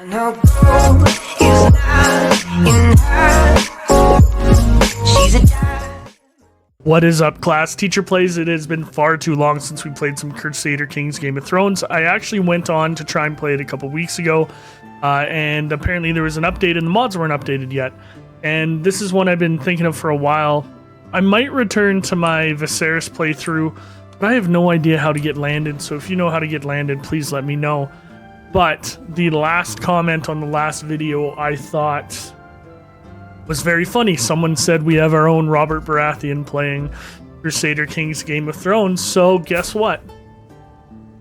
No gold is not in her. She's a diamond. What is up, class? Teacher Plays. It has been far too long since we played some Crusader Kings Game of Thrones. I actually went on to try and play it a couple weeks ago, and apparently there was an update and the mods weren't updated yet. And this is one I've been thinking of for a while. I might return to my Viserys playthrough, but I have no idea how to get landed, so if you know how to get landed, please let me know. But the last comment on the last video I thought was very funny. Someone said we have our own Robert Baratheon playing Crusader Kings Game of Thrones, so guess what?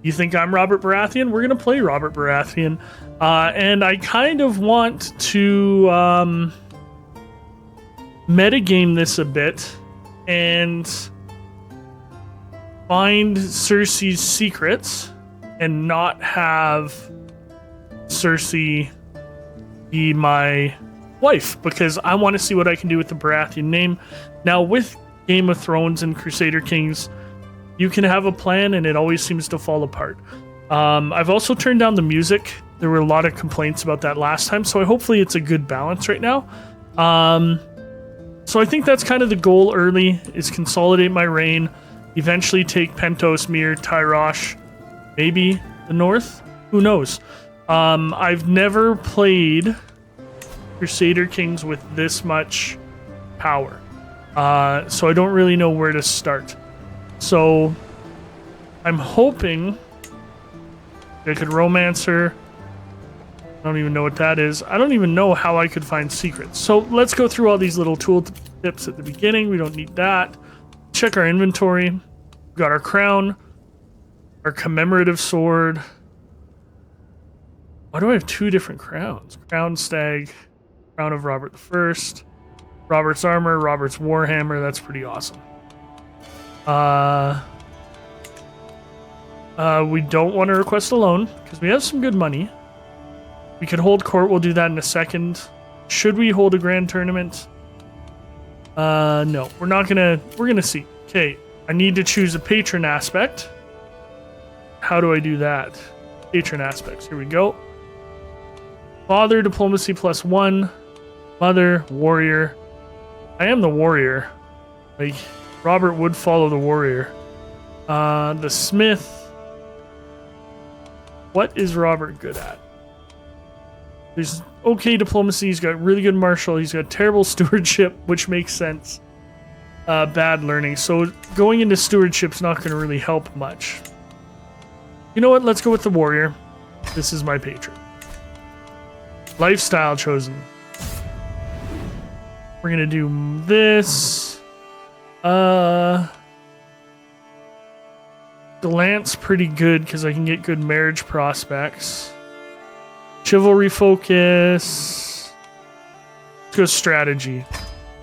You think I'm Robert Baratheon? We're going to play Robert Baratheon. And I kind of want to metagame this a bit and find Cersei's secrets and not have Cersei be my wife, because I want to see what I can do with the Baratheon name. Now, with Game of Thrones and Crusader Kings, you can have a plan and it always seems to fall apart. I've also turned down the music. There were a lot of complaints about that last time, so hopefully it's a good balance right now. So I think that's kind of the goal early, is consolidate my reign, eventually take Pentos, Mir, Tyrosh, maybe the north? Who knows? I've never played Crusader Kings with this much power. So I don't really know where to start. So I'm hoping I could romance her. I don't even know what that is. I don't even know how I could find secrets. So let's go through all these little tool tips at the beginning. We don't need that. Check our inventory. We've got our crown, our commemorative sword. Why do I have two different crowns? Crown Stag, Crown of Robert I, Robert's armor, Robert's warhammer. That's pretty awesome. We don't want to request a loan because we have some good money. We could hold court. We'll do that in a second. Should we hold a grand tournament? No, we're not gonna. We're gonna see. Okay, I need to choose a patron aspect. How do I do that? Patron aspects. Here we go. Father, diplomacy +1. Mother, warrior. I am the warrior. Like, Robert would follow the warrior. The smith. What is Robert good at? There's okay diplomacy. He's got really good martial. He's got terrible stewardship, which makes sense. Bad learning. So going into stewardship's not going to really help much. You know what? Let's go with the warrior. This is my patron. Lifestyle chosen. We're going to do this. Glance pretty good because I can get good marriage prospects. Chivalry focus. Let's go strategy. In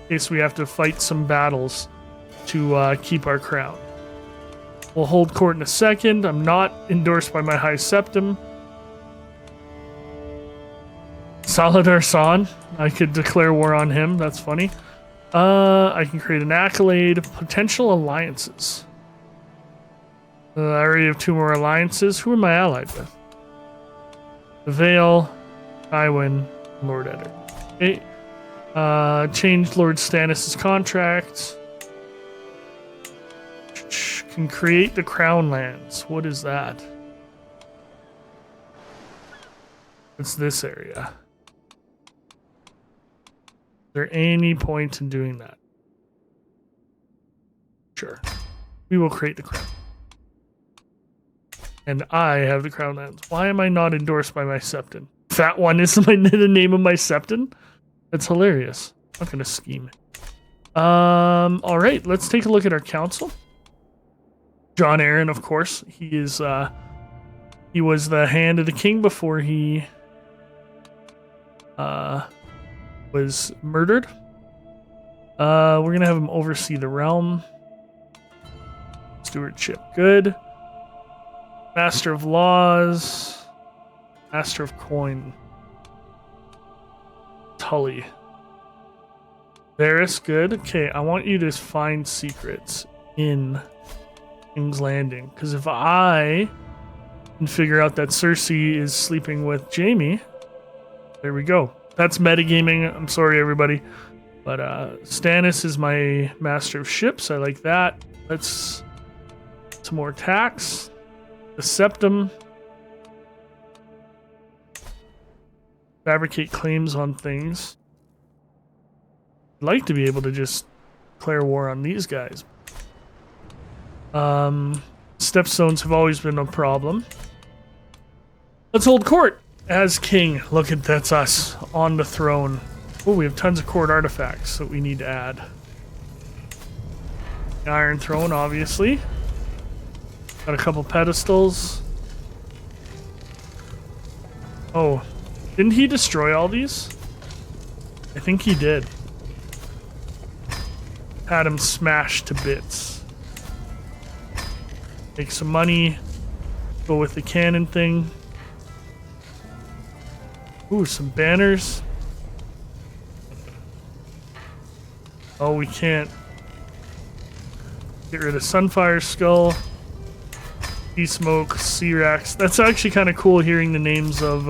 case we have to fight some battles to keep our crown. We'll hold court in a second. I'm not endorsed by my High Septim. Saladar San. I could declare war on him. That's funny. I can create an accolade. Potential alliances. I already have 2 more alliances. Who am I allied with? The Vale, Tywin, Lord Eddard. Okay. Changed Lord Stannis' contract. Can create the crown lands. What is that? It's this area. Is there any point in doing that? Sure. We will create the crown. And I have the crown lands. Why am I not endorsed by my Septon? That one is the name of my Septon? That's hilarious. I'm not gonna scheme. All right, let's take a look at our council. John Arryn, of course. He is he was the hand of the king before he was murdered. We're gonna have him oversee the realm. Stewardship, good. Master of laws. Master of coin. Tully. Varys, good. Okay, I want you to find secrets in King's Landing. Because if I can figure out that Cersei is sleeping with Jaime, There we go. That's metagaming. I'm sorry, everybody. But Stannis is my master of ships. I like that. Let's... some more tax. The septum. Fabricate claims on things. I'd like to be able to just declare war on these guys. Stepstones have always been a problem. Let's hold court as king. Look at that's us on the throne. Oh, we have tons of court artifacts that we need to add. The Iron Throne, obviously. Got a couple pedestals. Oh, didn't he destroy all these? I think he did. Had him smashed to bits. Make some money. Go with the cannon thing. Ooh, some banners. Oh, we can't. Get rid of Sunfire Skull. Sea Smoke, Searax. That's actually kind of cool hearing the names of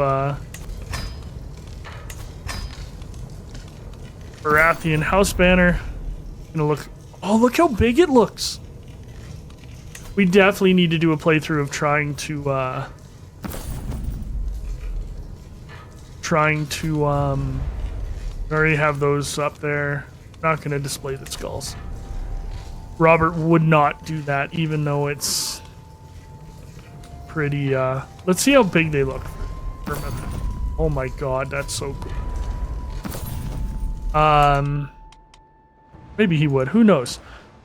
Baratheon House Banner. Gonna look. Oh, look how big it looks. We definitely need to do a playthrough of trying to already have those up there. Not gonna display the skulls. Robert would not do that, even though it's pretty let's see how big they look for a minute. Oh my god, that's so cool. Maybe he would, who knows.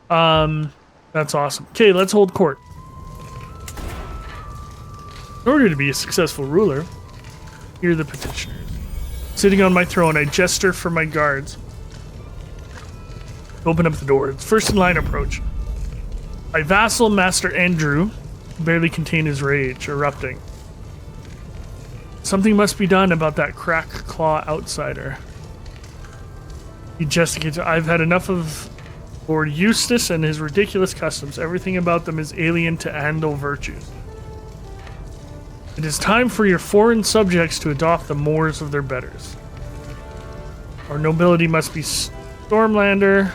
That's awesome. Okay, let's hold court. In order to be a successful ruler, here are the petitioners. Sitting on my throne, I gesture for my guards. Open up the door. It's first in line approach. My vassal, Master Andrew, barely contained his rage, erupting. Something must be done about that crack claw outsider. He gesticulates. I've had enough of Lord Eustace and his ridiculous customs. Everything about them is alien to Andal virtues. It is time for your foreign subjects to adopt the mores of their betters. Our nobility must be Stormlander.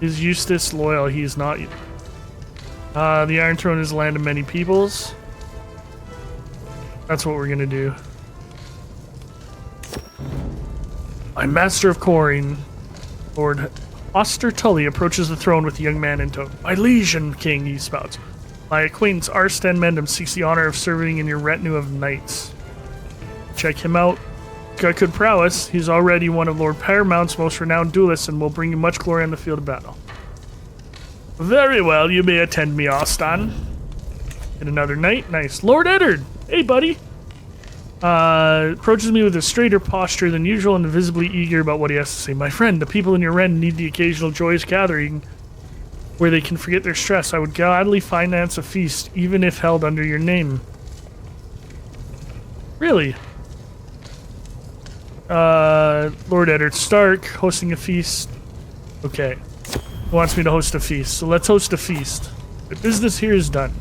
Is Eustace loyal? He is not. The Iron Throne is the land of many peoples. That's what we're gonna do. I'm Master of Corin. Lord Oster Tully approaches the throne with the young man in tow. My liege and king, he spouts. My acquaintance Arstan Mendham seeks the honor of serving in your retinue of knights. Check him out. Got good prowess. He's already one of Lord Paramount's most renowned duelists and will bring you much glory on the field of battle. Very well, you may attend me, Arstan. And another knight. Nice. Lord Eddard! Hey, buddy! Approaches me with a straighter posture than usual and visibly eager about what he has to say. My friend, the people in your ren need the occasional joyous gathering where they can forget their stress. I would gladly finance a feast, even if held under your name. Really? Lord Eddard Stark, hosting a feast. Okay. He wants me to host a feast, so let's host a feast. The business here is done.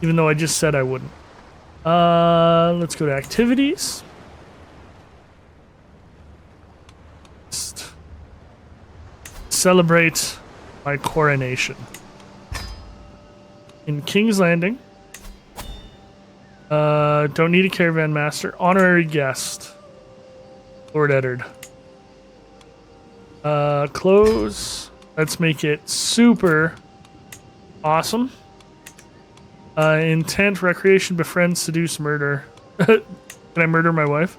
Even though I just said I wouldn't. Let's go to activities. Celebrate my coronation. In King's Landing. Don't need a caravan master. Honorary guest. Lord Eddard. Close. Let's make it super awesome. Intent, recreation, befriend, seduce, murder. Can I murder my wife?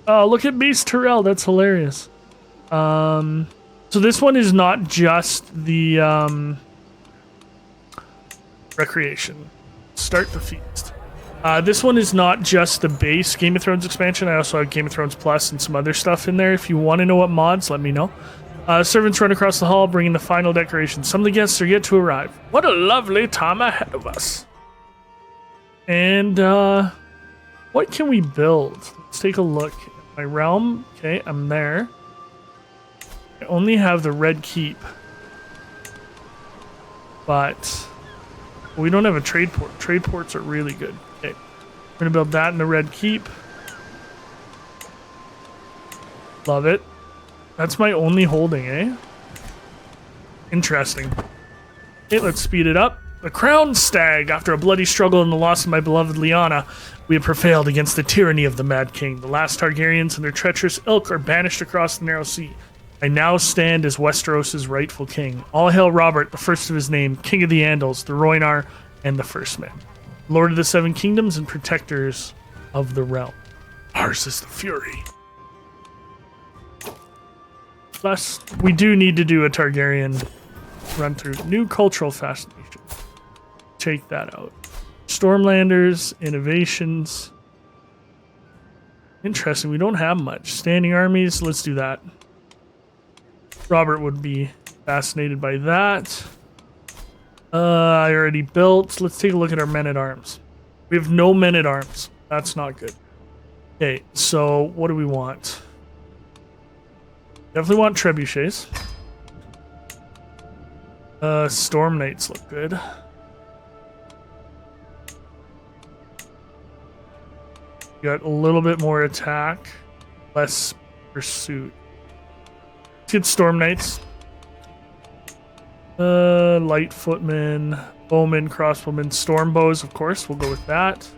Oh, look at Mace Tyrell. That's hilarious. So this one is not just the recreation. Start the feast. This one is not just the base Game of Thrones expansion. I also have Game of Thrones Plus and some other stuff in there. If you want to know what mods, let me know. Servants run across the hall, bringing the final decorations. Some of the guests are yet to arrive. What a lovely time ahead of us. And, what can we build? Let's take a look. My realm. Okay, I'm there. I only have the Red Keep. But we don't have a trade port. Trade ports are really good. Okay. We're gonna build that in the Red Keep. Love it. That's my only holding, eh? Interesting. Okay, let's speed it up. The Crown Stag. After a bloody struggle and the loss of my beloved Lyanna, we have prevailed against the tyranny of the Mad King. The last Targaryens and their treacherous ilk are banished across the Narrow Sea. I now stand as Westeros' rightful king. All hail Robert, the first of his name, King of the Andals, the Rhoynar, and the First Man. Lord of the Seven Kingdoms and protectors of the realm. Ours is the fury. Plus, we do need to do a Targaryen run through. New cultural fascination. Take that out. Stormlanders, innovations. Interesting, we don't have much. Standing armies, let's do that. Robert would be fascinated by that. I already built. Let's take a look at our men-at-arms. We have no men-at-arms. That's not good. Okay, so what do we want? Definitely want trebuchets. Storm Knights look good. Got a little bit more attack, less pursuit. Let's get Storm Knights. Light footmen, bowmen, crossbowmen, storm bows, of course. We'll go with that.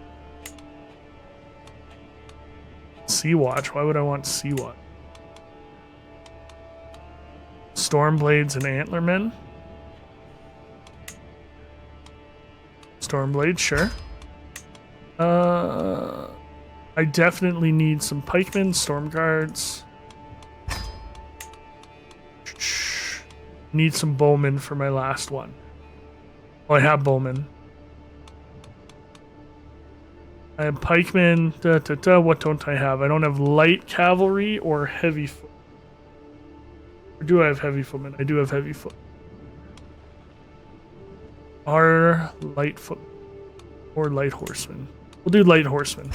Sea Watch. Why would I want Sea Watch? Storm blades and antlermen. Storm blades, sure. I definitely need some pikemen, storm guards. Need some bowmen for my last one. Oh, I have bowmen. I have pikemen. What don't I have? I don't have light cavalry or heavy foot. Or do I have heavy footmen? I do have heavy foot. Are light foot or light horsemen? We'll do light horsemen.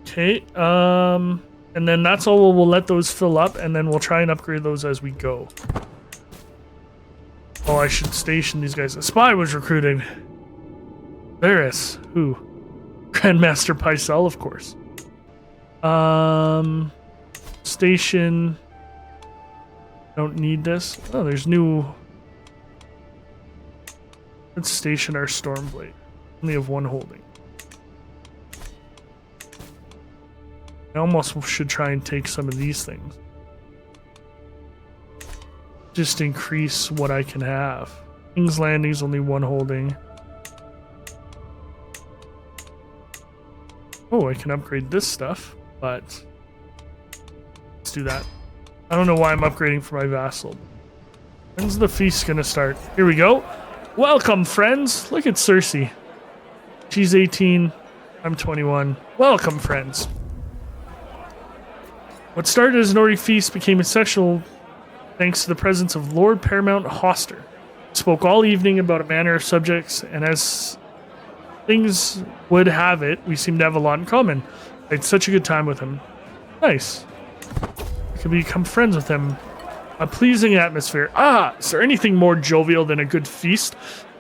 Okay. And then that's all. We'll let those fill up, and then we'll try and upgrade those as we go. Oh, I should station these guys. A spy was recruited. Varys. Who? Grandmaster Pycelle, of course. Station. Don't need this. Oh, there's new. Let's station our Stormblade. Only have one holding. I almost should try and take some of these things. Just increase what I can have. King's Landing's only one holding. Oh, I can upgrade this stuff, but let's do that. I don't know why I'm upgrading for my vassal. When's the feast gonna start? Here we go. Welcome, friends. Look at Cersei. She's 18. I'm 21. Welcome, friends. What started as an orgy feast became essential thanks to the presence of Lord Paramount Hoster. He spoke all evening about a manner of subjects, and as things would have it, we seemed to have a lot in common. I had such a good time with him. Nice. I could become friends with him. A pleasing atmosphere. Ah, is there anything more jovial than a good feast?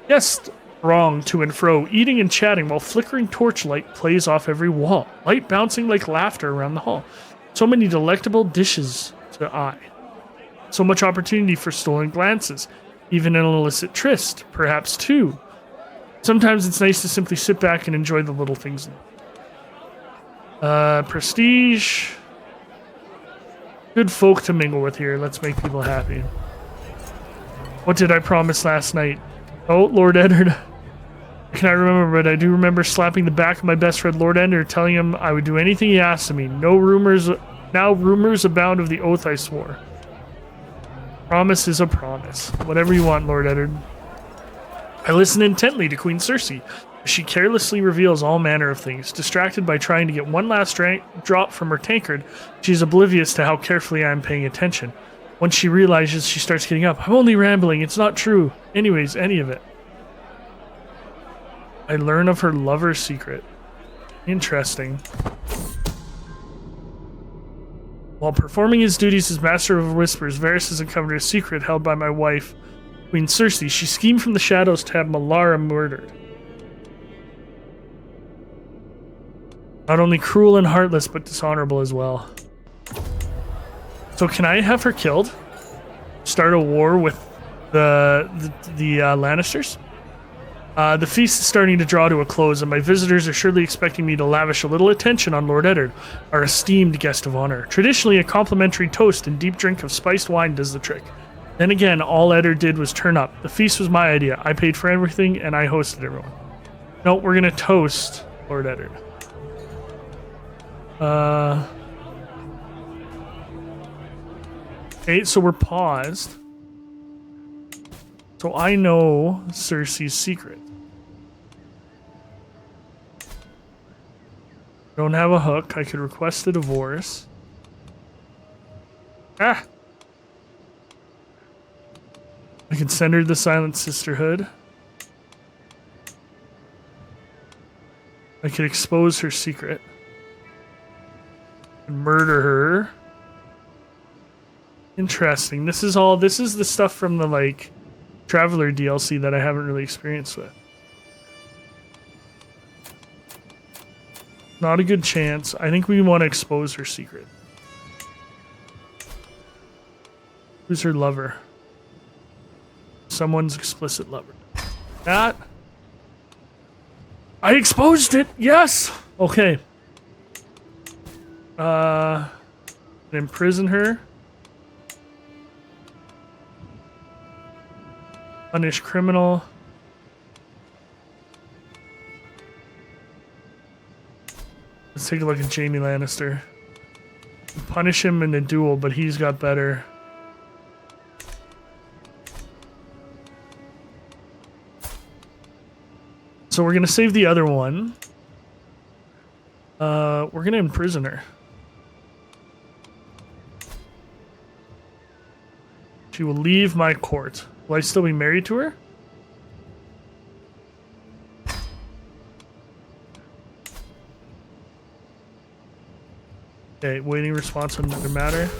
Yes, throng to and fro, eating and chatting while flickering torchlight plays off every wall, light bouncing like laughter around the hall. So many delectable dishes to eye. So much opportunity for stolen glances, even an illicit tryst, perhaps two. Sometimes it's nice to simply sit back and enjoy the little things. Prestige. Good folk to mingle with here. Let's make people happy. What did I promise last night? Oh, Lord Eddard. I cannot remember, but I do remember slapping the back of my best friend Lord Eddard, telling him I would do anything he asked of me. Now rumors abound of the oath I swore. Promise is a promise. Whatever you want, Lord Eddard. I listen intently to Queen Cersei. She carelessly reveals all manner of things. Distracted by trying to get one last drop from her tankard, she's oblivious to how carefully I am paying attention. Once she realizes, she starts getting up. I'm only rambling. It's not true. Anyways, any of it. I learn of her lover's secret. Interesting. While performing his duties as Master of Whispers, Varys has uncovered a secret held by my wife, Queen Cersei. She schemed from the shadows to have Melara murdered. Not only cruel and heartless, but dishonorable as well. So can I have her killed? Start a war with the Lannisters? The feast is starting to draw to a close, and my visitors are surely expecting me to lavish a little attention on Lord Eddard, our esteemed guest of honor. Traditionally, a complimentary toast and deep drink of spiced wine does the trick. Then again, all Eddard did was turn up. The feast was my idea. I paid for everything, and I hosted everyone. No, we're gonna toast Lord Eddard. Okay, so we're paused. So I know Cersei's secret. Don't have a hook. I could request a divorce. Ah! I can send her the Silent Sisterhood. I could expose her secret. And murder her. Interesting. This is the stuff from the, like, Traveler DLC that I haven't really experienced with. Not a good chance. I think we want to expose her secret. Who's her lover? Someone's explicit lover. That. I exposed it! Yes! Okay. Imprison her. Punish criminal. Let's take a look at Jaime Lannister. Punish him in a duel, but he's got better. So we're gonna save the other one. We're gonna imprison her. She will leave my court. Will I still be married to her? Okay, waiting response on another matter.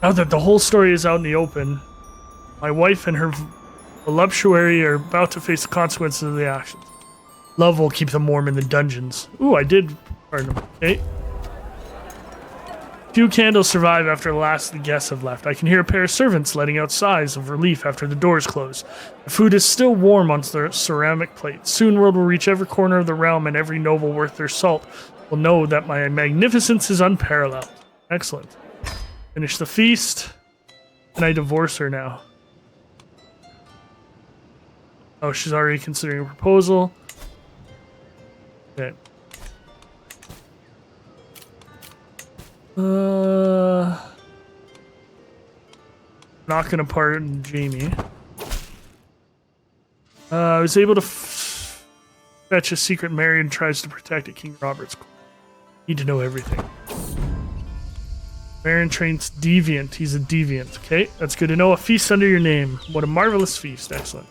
Now that the whole story is out in the open, my wife and her voluptuary are about to face the consequences of the actions. Love will keep them warm in the dungeons. Ooh, I did pardon them. Okay. Few candles survive after the last of the guests have left. I can hear a pair of servants letting out sighs of relief after the doors close. The food is still warm on the ceramic plate. Soon word will reach every corner of the realm, and every noble worth their salt will know that my magnificence is unparalleled. Excellent. Finish the feast. Can I divorce her now? Oh, she's already considering a proposal. Okay. Not gonna pardon Jaime. I was able to fetch a secret Marion tries to protect at King Robert's court. Need to know everything. Marion trains deviant. He's a deviant. Okay, that's good to know. A feast under your name. What a marvelous feast. Excellent.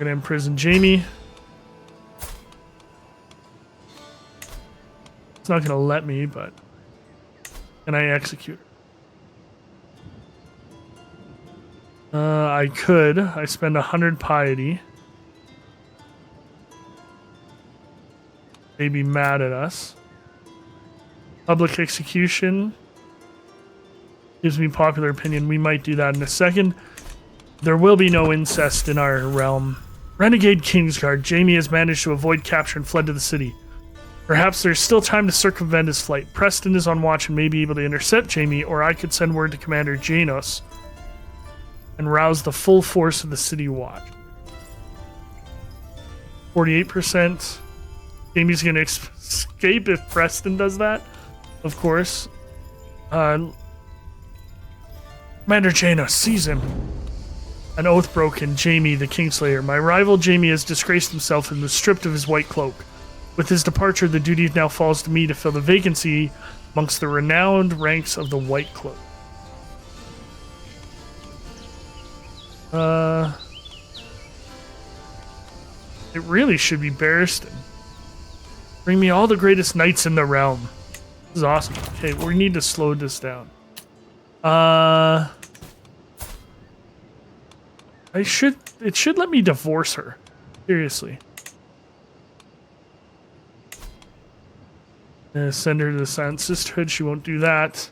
Gonna imprison Jaime. It's not gonna let me, but can I execute her? I could. I spend 100 piety. They'd be mad at us. Public execution gives me popular opinion. We might do that in a second. There will be no incest in our realm. Renegade Kingsguard. Jaime has managed to avoid capture and fled to the city. Perhaps there's still time to circumvent his flight. Preston is on watch and may be able to intercept Jaime, or I could send word to Commander Janos and rouse the full force of the city watch. 48%. Jaime's gonna escape if Preston does that, of course. Commander Janos, seize him. An oath broken. Jaime, the Kingslayer. My rival Jaime has disgraced himself and was stripped of his white cloak. With his departure, the duty now falls to me to fill the vacancy amongst the renowned ranks of the White Cloak. It really should be Barristan. Bring me all the greatest knights in the realm. This is awesome. Okay, we need to slow this down. It should let me divorce her. Seriously. Send her to the Silent Sisterhood. She won't do that.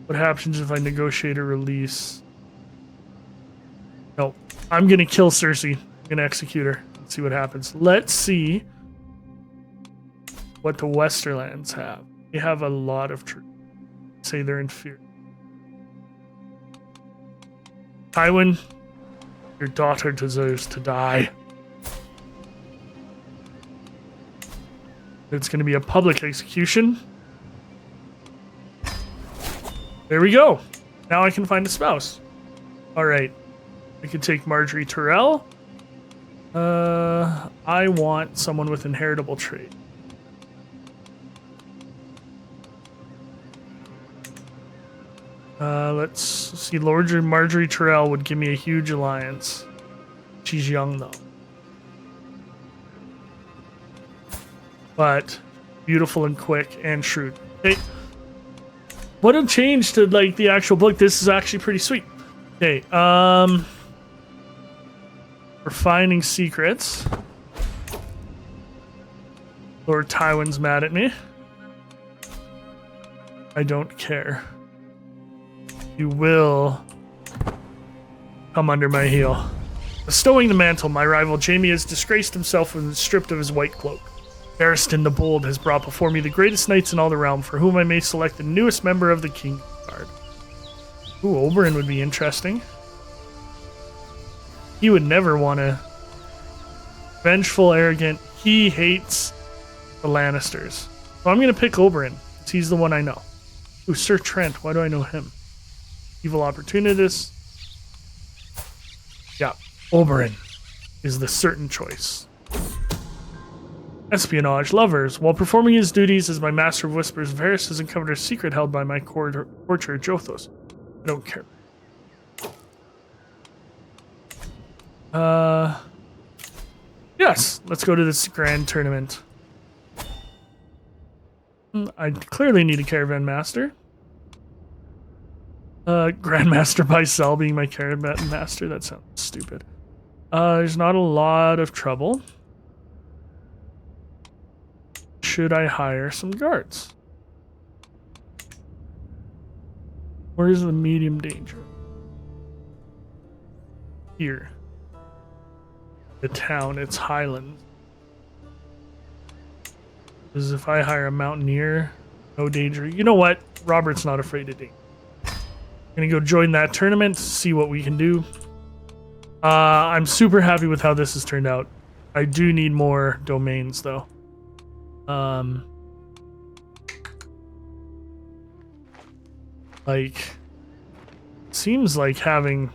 What happens if I negotiate a release? No, I'm gonna kill Cersei. I'm gonna execute her. Let's see what happens. Let's see what the Westerlands have. They have a lot of troops. Say they're in fear. Tywin, your daughter deserves to die. It's going to be a public execution. There we go. Now I can find a spouse. All right. I could take Marjorie Tyrell. I want someone with inheritable trait. Let's see. Lord Marjorie Tyrell would give me a huge alliance. She's young, though. But beautiful and quick and shrewd. Hey, what a change to like the actual book. This is actually pretty sweet. Okay, refining secrets. Lord Tywin's mad at me. I don't care. You will come under my heel. Bestowing the mantle, my rival Jaime has disgraced himself and stripped of his white cloak. Barristan the Bold has brought before me the greatest knights in all the realm, for whom I may select the newest member of the Kingsguard. Ooh, Oberyn would be interesting. He would never want to. Vengeful, arrogant. He hates the Lannisters. So I'm going to pick Oberyn, because he's the one I know. Ooh, Sir Trent. Why do I know him? Evil opportunist. Yeah, Oberyn is the certain choice. Espionage. Lovers. While performing his duties as my Master of Whispers, Varys has uncovered a secret held by my courtier Jothos. I don't care. Yes, let's go to this grand tournament. I clearly need a caravan master. Grandmaster by Cell being my caravan master. That sounds stupid. There's not a lot of trouble. Should I hire some guards? Where's the medium danger? Here. The town, it's Highland. Because if I hire a mountaineer, no danger. You know what? Robert's not afraid of danger. I'm gonna go join that tournament, see what we can do. I'm super happy with how this has turned out. I do need more domains, though. Like, seems like having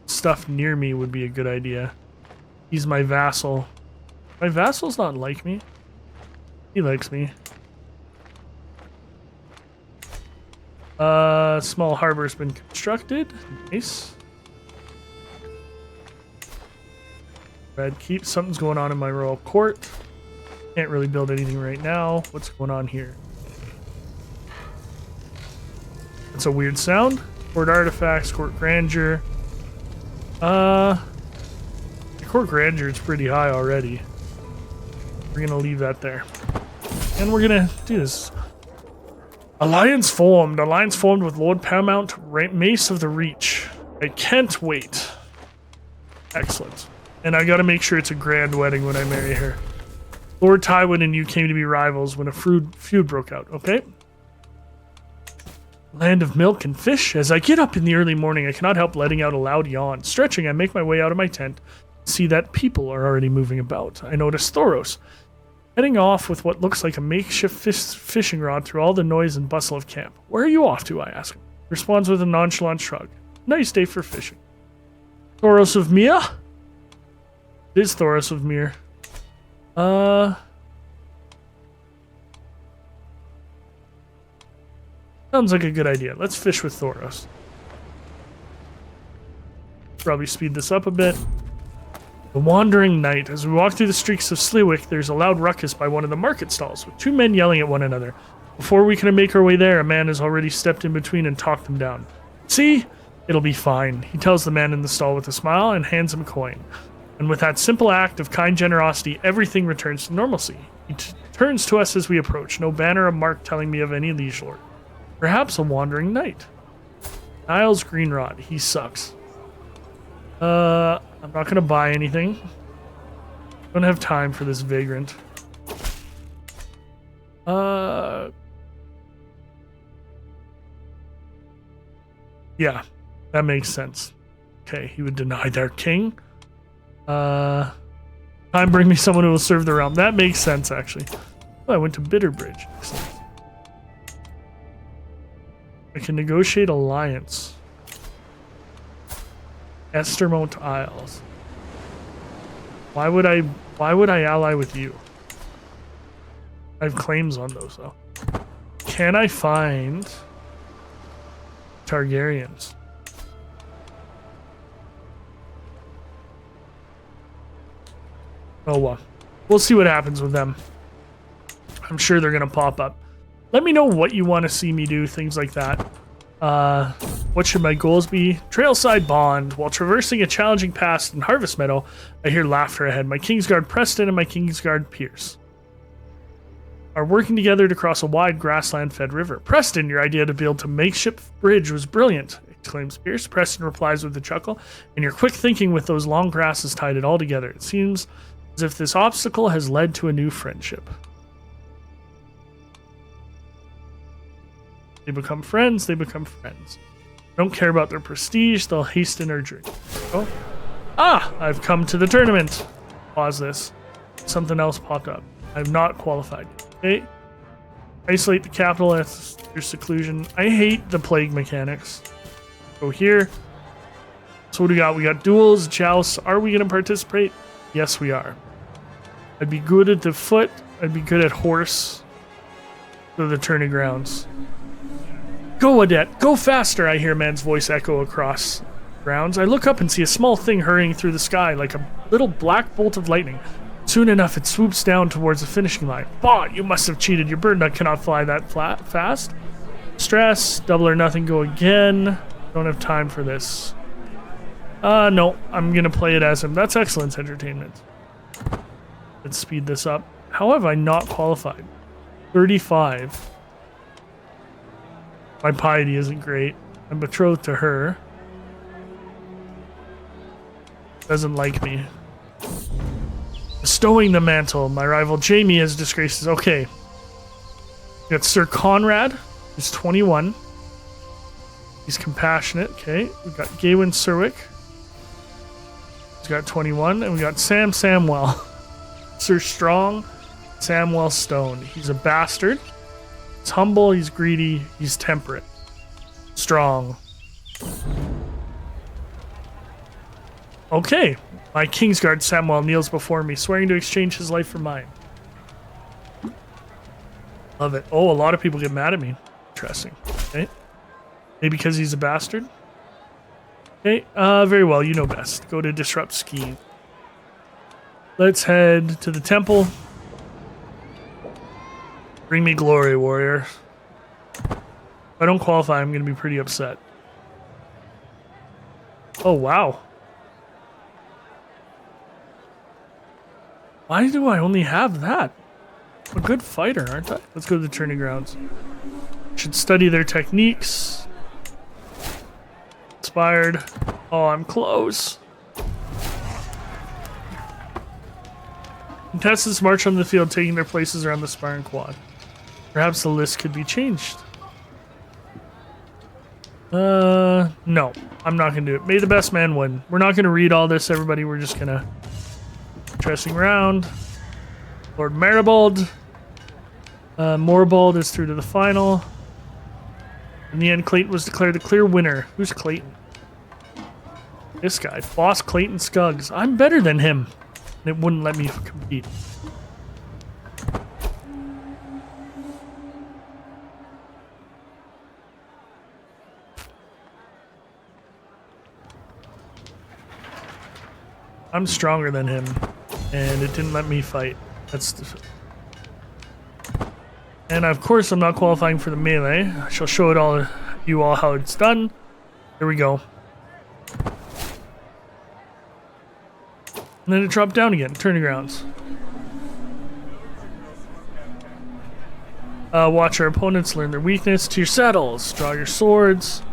stuff near me would be a good idea. He's my vassal. My vassal's not like me. He likes me. Small harbor's been constructed. Nice. Red keep. Something's going on in my royal court. Can't really build anything right now. What's going on here? That's a weird sound. Court artifacts, court grandeur. The court grandeur is pretty high already. We're gonna leave that there. And we're gonna do this. Alliance formed. Alliance formed with Lord Paramount, Mace of the Reach. I can't wait. Excellent. And I gotta make sure it's a grand wedding when I marry her. Lord Tywin and you came to be rivals when a feud broke out, okay? Land of milk and fish. As I get up in the early morning, I cannot help letting out a loud yawn. Stretching, I make my way out of my tent. See that people are already moving about. I notice Thoros heading off with what looks like a makeshift fishing rod through all the noise and bustle of camp. Where are you off to? I ask him. He responds with a nonchalant shrug. Nice day for fishing. Thoros of Mia? It is Thoros of Mir. Sounds like a good idea. Let's fish with Thoros. Probably speed this up a bit. The Wandering Knight. As we walk through the streets of Slewick, there's a loud ruckus by one of the market stalls, with two men yelling at one another. Before we can make our way there, a man has already stepped in between and talked them down. See? It'll be fine. He tells the man in the stall with a smile and hands him a coin. And with that simple act of kind generosity, everything returns to normalcy. He turns to us as we approach, no banner or mark telling me of any liege lord. Perhaps a wandering knight. Niles Greenrod, he sucks. I'm not gonna buy anything. Don't have time for this vagrant. Yeah, that makes sense. Okay, he would deny their king. Time bring me someone who will serve the realm. That makes sense, actually. Oh, I went to Bitterbridge. Excellent. I can negotiate alliance. Estermont Isles. Why would I ally with you? I have claims on those though. Can I find Targaryens? Oh well. We'll see what happens with them. I'm sure they're gonna pop up. Let me know what you want to see me do, things like that. What should my goals be? Trailside Bond. While traversing a challenging pass in Harvest Meadow, I hear laughter ahead. My Kingsguard Preston and my Kingsguard Pierce are working together to cross a wide grassland-fed river. Preston, your idea to build a makeshift bridge was brilliant, exclaims Pierce. Preston replies with a chuckle, and your quick thinking with those long grasses tied it all together. It seems as if this obstacle has led to a new friendship. They become friends, they become friends. Don't care about their prestige, they'll hasten our journey. Oh. Ah! I've come to the tournament. Pause this. Something else popped up. I've not qualified. Okay. Isolate the capital as your seclusion. I hate the plague mechanics. Go here. So what do we got? We got duels, jousts. Are we going to participate? Yes, we are. I'd be good at the foot. I'd be good at horse. So the tourney grounds. Go, Adet! Go faster! I hear a man's voice echo across grounds. I look up and see a small thing hurrying through the sky like a little black bolt of lightning. Soon enough, it swoops down towards the finishing line. Bah! You must have cheated. Your bird nut cannot fly that fast. Stress. Double or nothing. Go again. Don't have time for this. No. I'm gonna play it as him. That's excellence entertainment. Let's speed this up. How have I not qualified? 35. My piety isn't great. I'm betrothed to her. Doesn't like me. Bestowing the mantle. My rival Jaime has disgraced his... Okay. We got Sir Conrad, who's 21. He's compassionate. Okay. We got Gawain Serwick. He's got 21. And we got Sam Samwell. Sir Strong, Samwell Stone. He's a bastard. He's humble, he's greedy, he's temperate. Strong. Okay. My Kingsguard Samwell kneels before me, swearing to exchange his life for mine. Love it. Oh, a lot of people get mad at me. Interesting. Okay. Maybe because he's a bastard? Okay. Very well, you know best. Go to Disrupt Scheme. Let's head to the temple. Bring me glory, warrior. If I don't qualify, I'm going to be pretty upset. Oh, wow. Why do I only have that? I'm a good fighter, aren't I? Let's go to the tourney grounds. Should study their techniques. Inspired. Oh, I'm close. Contestants march on the field, taking their places around the sparring quad. Perhaps the list could be changed. No. I'm not going to do it. May the best man win. We're not going to read all this, everybody. We're just going to... Dressing round. Lord Maribald. Moribald is through to the final. In the end, Clayton was declared the clear winner. Who's Clayton? This guy. Boss Clayton Scuggs. I'm better than him. It wouldn't let me compete. I'm stronger than him, and it didn't let me fight. And of course, I'm not qualifying for the melee. I shall show you all how it's done. Here we go. And then it dropped down again. Turning grounds. Watch our opponents learn their weakness. To your saddles. Draw your swords.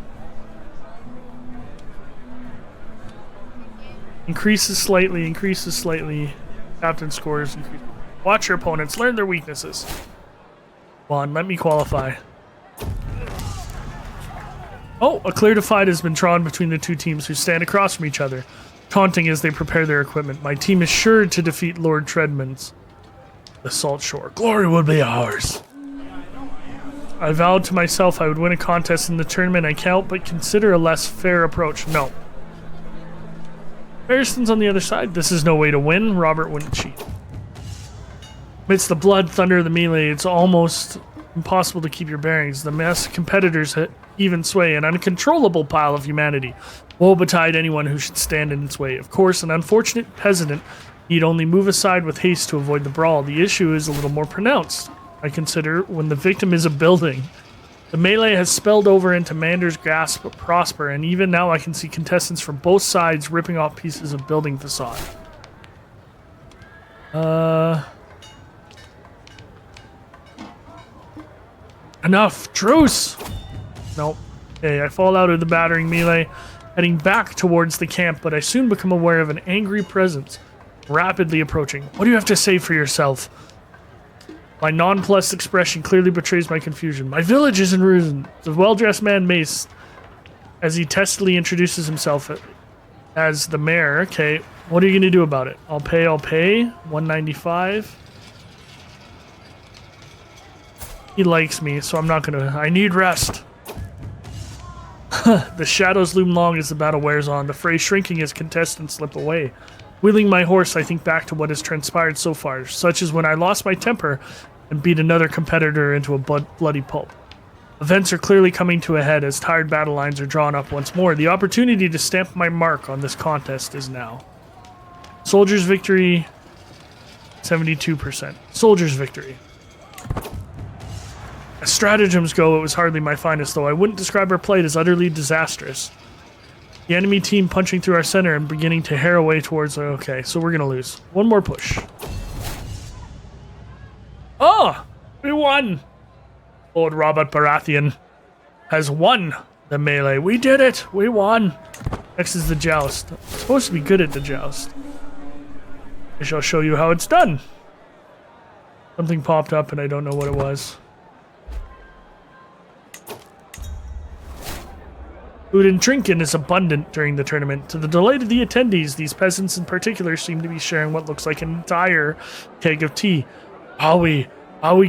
Increases slightly. Increases slightly. Captain scores. Increase. Watch your opponents learn their weaknesses. Come on, let me qualify. Oh, a clear divide has been drawn between the two teams who stand across from each other, taunting as they prepare their equipment. My team is sure to defeat Lord Treadman's. The Salt Shore. Glory will be ours. I vowed to myself I would win a contest in the tournament. I can't but consider a less fair approach. No. Barristan's on the other side. This is no way to win. Robert wouldn't cheat. Amidst the blood, thunder of the melee, it's almost impossible to keep your bearings. The mass competitors even sway, an uncontrollable pile of humanity. Woe betide anyone who should stand in its way. Of course, an unfortunate peasant need only move aside with haste to avoid the brawl. The issue is a little more pronounced, I consider, when the victim is a building. The melee has spelled over into Mander's grasp but prosper, and even now I can see contestants from both sides ripping off pieces of building facade. Enough! Truce! Nope. Okay, I fall out of the battering melee, heading back towards the camp, but I soon become aware of an angry presence rapidly approaching. What do you have to say for yourself? My nonplussed expression clearly betrays my confusion. My village is in ruin. The well-dressed man Mace, as he testily introduces himself as the mayor. Okay, what are you going to do about it? I'll pay. 195. He likes me, so I'm not going to... I need rest. The shadows loom long as the battle wears on, the fray shrinking as contestants slip away. Wheeling my horse, I think back to what has transpired so far, such as when I lost my temper and beat another competitor into a bloody pulp. Events are clearly coming to a head as tired battle lines are drawn up once more. The opportunity to stamp my mark on this contest is now. Soldiers' victory, 72%. Soldiers' victory. As stratagems go, it was hardly my finest, though I wouldn't describe our plight as utterly disastrous. The enemy team punching through our center and beginning to hair away towards... Okay, so we're going to lose. One more push. Oh! We won! Lord Robert Baratheon has won the melee. We did it! We won! Next is the joust. I'm supposed to be good at the joust. I shall show you how it's done. Something popped up and I don't know what it was. Food and drinking is abundant during the tournament. To the delight of the attendees, these peasants in particular seem to be sharing what looks like an entire keg of tea. I'll we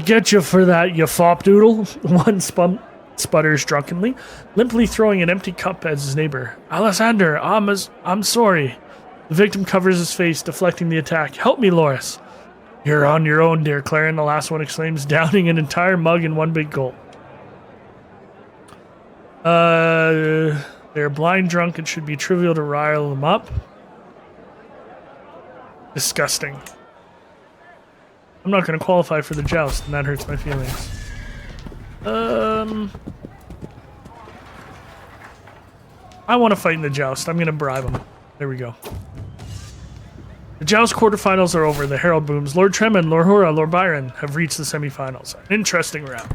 get you for that, you fop doodle? One sputters drunkenly, limply throwing an empty cup at his neighbor. Alessander, I'm sorry. The victim covers his face, deflecting the attack. Help me, Loris. You're on your own, dear Claren, the last one exclaims, downing an entire mug in one big gulp. They're blind drunk. It should be trivial to rile them up. Disgusting. I'm not going to qualify for the joust, and that hurts my feelings. I want to fight in the joust. I'm going to bribe them. There we go. The joust quarterfinals are over. The herald booms. Lord Tremond, Lord Hora, Lord Byron have reached the semifinals. An interesting round.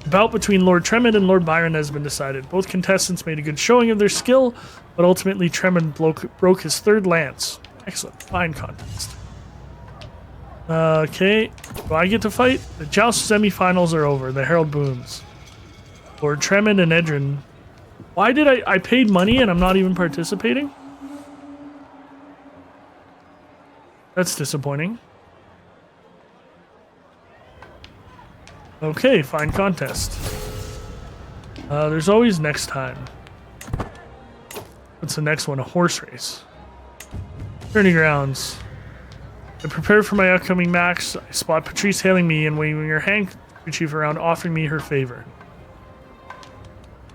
The bout between Lord Tremond and Lord Byron has been decided. Both contestants made a good showing of their skill, but ultimately Tremond broke his third lance. Excellent. Fine contest. Okay. Do I get to fight? The joust semifinals are over. The herald booms. Lord Tremond and Edrin. Why did I paid money and I'm not even participating? That's disappointing. Okay, fine contest. There's always next time. What's the next one? A horse race. Turning grounds. I prepare for my upcoming match. I spot Patrice hailing me and waving her handkerchief around, offering me her favor.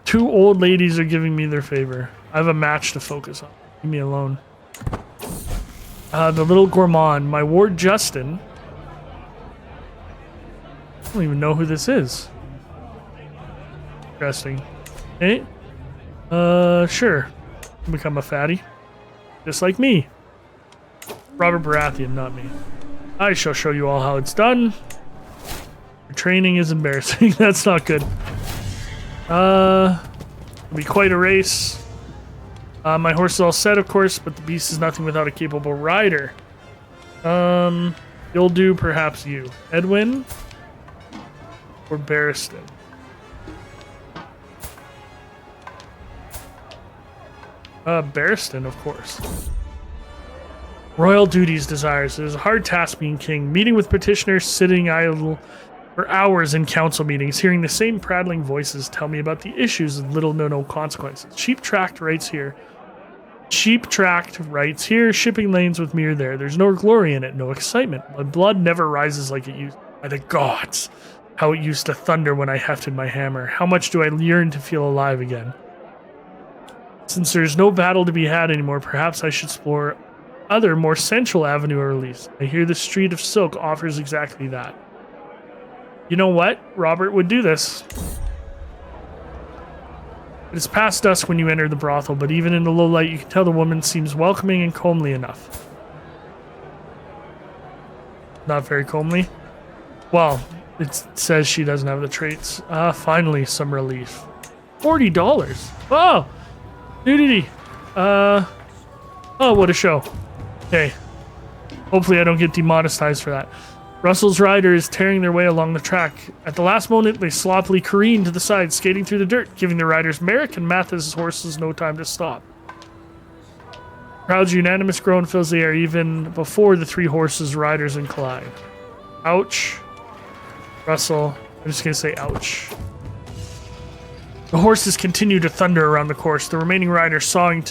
Two old ladies are giving me their favor. I have a match to focus on. Leave me alone. The little gourmand. My ward Justin. I don't even know who this is. Interesting. Hey? Sure. Become a fatty. Just like me. Robert Baratheon, not me. I shall show you all how it's done. Your training is embarrassing. That's not good. It'll be quite a race. My horse is all set, of course, but the beast is nothing without a capable rider. You'll do perhaps you. Edwin or Barristan? Barristan, of course. Royal duties desires. It is a hard task being king. Meeting with petitioners, sitting idle for hours in council meetings, hearing the same prattling voices tell me about the issues with little to no consequences. Sheep tracked writes here. Shipping lanes with me are there. There's no glory in it, no excitement. My blood never rises like it used. By the gods, how it used to thunder when I hefted my hammer. How much do I yearn to feel alive again? Since there's no battle to be had anymore, perhaps I should explore other, more central avenue of release. I hear the Street of Silk offers exactly that. You know what? Robert would do this. It's past dusk when you enter the brothel, but even in the low light, you can tell the woman seems welcoming and comely enough. Not very comely. Well, it says she doesn't have the traits. Finally, some relief. $40. Oh! Nudity. Oh, what a show. Okay. Hopefully I don't get demonetized for that. Russell's rider is tearing their way along the track. At the last moment, they sloppily careen to the side, skating through the dirt, giving the riders Merrick and Mathis' horses no time to stop. Crowd's unanimous groan fills the air even before the three horses, riders, and collide. Ouch. Russell. I'm just going to say ouch. The horses continue to thunder around the course, the remaining riders sawing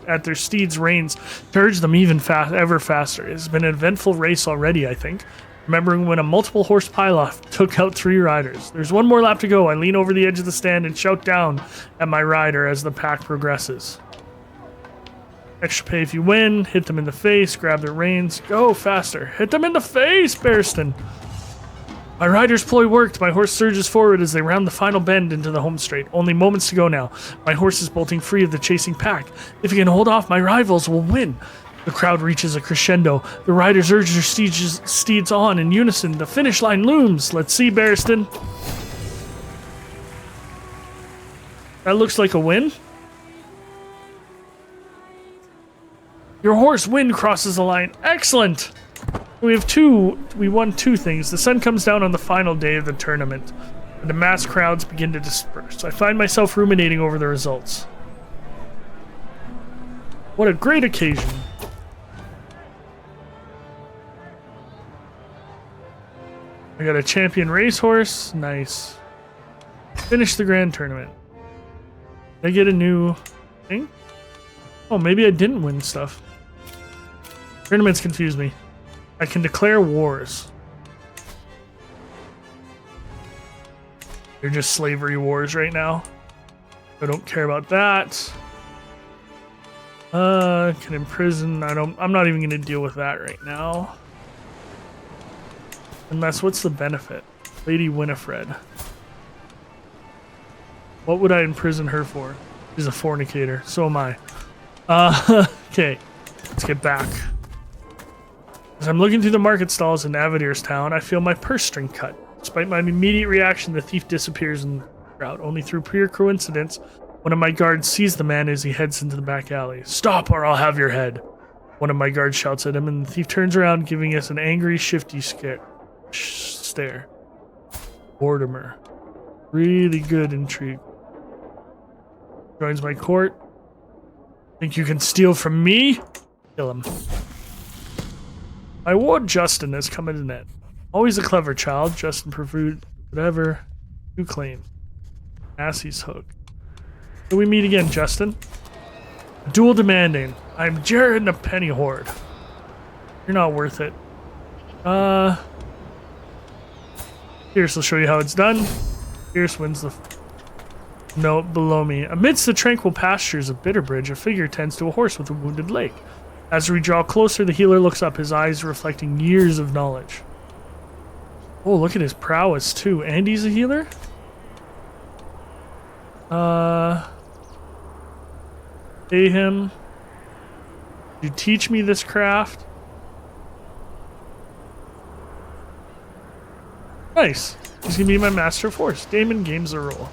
at their steeds' reins to urge them ever faster. It has been an eventful race already, I think. Remembering when a multiple horse pilot took out three riders. There's one more lap to go. I lean over the edge of the stand and shout down at my rider as the pack progresses. Extra pay if you win. Hit them in the face. Grab their reins. Go faster. Hit them in the face, Barristan. My rider's ploy worked. My horse surges forward as they round the final bend into the home straight. Only moments to go now. My horse is bolting free of the chasing pack. If he can hold off, my rivals will win. The crowd reaches a crescendo. The riders urge their steeds on in unison. The finish line looms. Let's see, Barristan. That looks like a win. Your horse, Wind, crosses the line. Excellent. We won two things. The sun comes down on the final day of the tournament, and the mass crowds begin to disperse. I find myself ruminating over the results. What a great occasion. I got a champion racehorse. Nice. Finish the grand tournament. Did I get a new thing? Oh, maybe I didn't win stuff. Tournaments confuse me. I can declare wars. They're just slavery wars right now. I don't care about that. Can imprison. I'm not even gonna deal with that right now. Unless, what's the benefit? Lady Winifred. What would I imprison her for? She's a fornicator. So am I. Okay. Let's get back. As I'm looking through the market stalls in Avadir's town, I feel my purse string cut. Despite my immediate reaction, the thief disappears in the crowd. Only through pure coincidence, one of my guards sees the man as he heads into the back alley. Stop or I'll have your head. One of my guards shouts at him, and the thief turns around, giving us an angry, shifty stare. Mortimer. Really good intrigue. Joins my court. Think you can steal from me? Kill him. My ward Justin has come in net. Always a clever child, Justin proved whatever you claim. Assie's hook. Till we meet again, Justin. Duel demanding. I'm Jared and a penny hoard. You're not worth it. Pierce will show you how it's done. Pierce wins the note below me. Amidst the tranquil pastures of Bitterbridge, a figure tends to a horse with a wounded leg. As we draw closer, the healer looks up, his eyes reflecting years of knowledge. Oh, look at his prowess, too. And he's a healer? Pay him. You teach me this craft? Nice. He's gonna be my master of force. Damon games a role.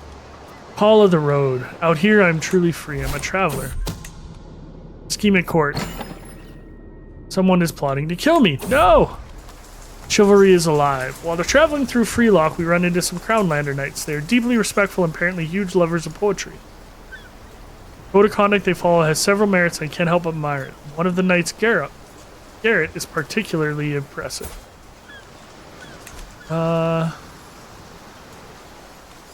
Call of the road. Out here, I'm truly free. I'm a traveler. Scheme at court. Someone is plotting to kill me. No! Chivalry is alive. While they're traveling through Freelock, we run into some Crownlander knights. They are deeply respectful and apparently huge lovers of poetry. Code of conduct they follow has several merits I can't help but admire it. One of the knights, Garrett, is particularly impressive.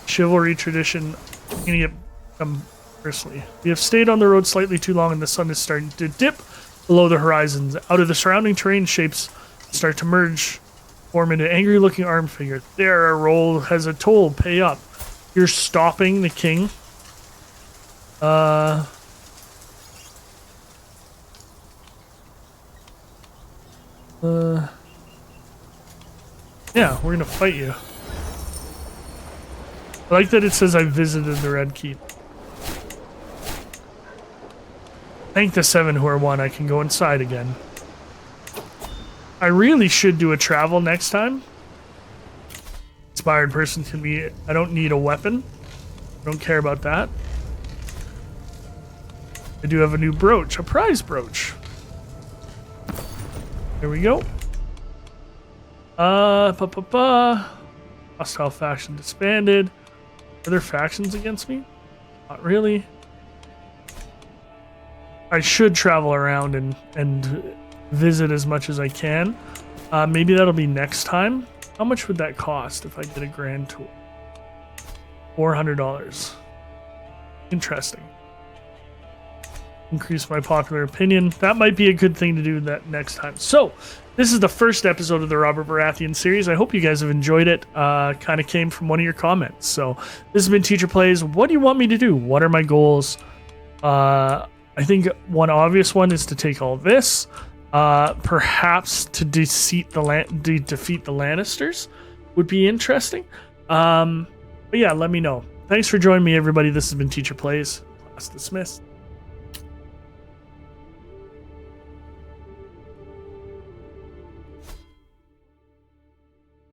Chivalry tradition. I'm gonna get them personally. We have stayed on the road slightly too long and the sun is starting to dip below the horizons. Out of the surrounding terrain, shapes start to merge, form into angry looking armed figure. There, our role has a toll. Pay up. You're stopping the king. Yeah, we're gonna fight you. I like that it says I visited the Red Keep. Thank the 7 who are won. I can go inside again. I really should do a travel next time. Inspired person can be... I don't need a weapon. I don't care about that. I do have a new brooch. A prize brooch. There we go. Hostile faction disbanded. Are there factions against me? Not really. I should travel around and visit as much as I can. Maybe that'll be next time. How much would that cost if I did a grand tour? $400. Interesting. Increase my popular opinion. That might be a good thing to do that next time. So, this is the first episode of the Robert Baratheon series. I hope you guys have enjoyed it. Kind of came from one of your comments. So, this has been Teacher Plays. What do you want me to do? What are my goals? I think one obvious one is to take all this. Perhaps to defeat the Lannisters would be interesting. But yeah, let me know. Thanks for joining me, everybody. This has been Teacher Plays. Class dismissed.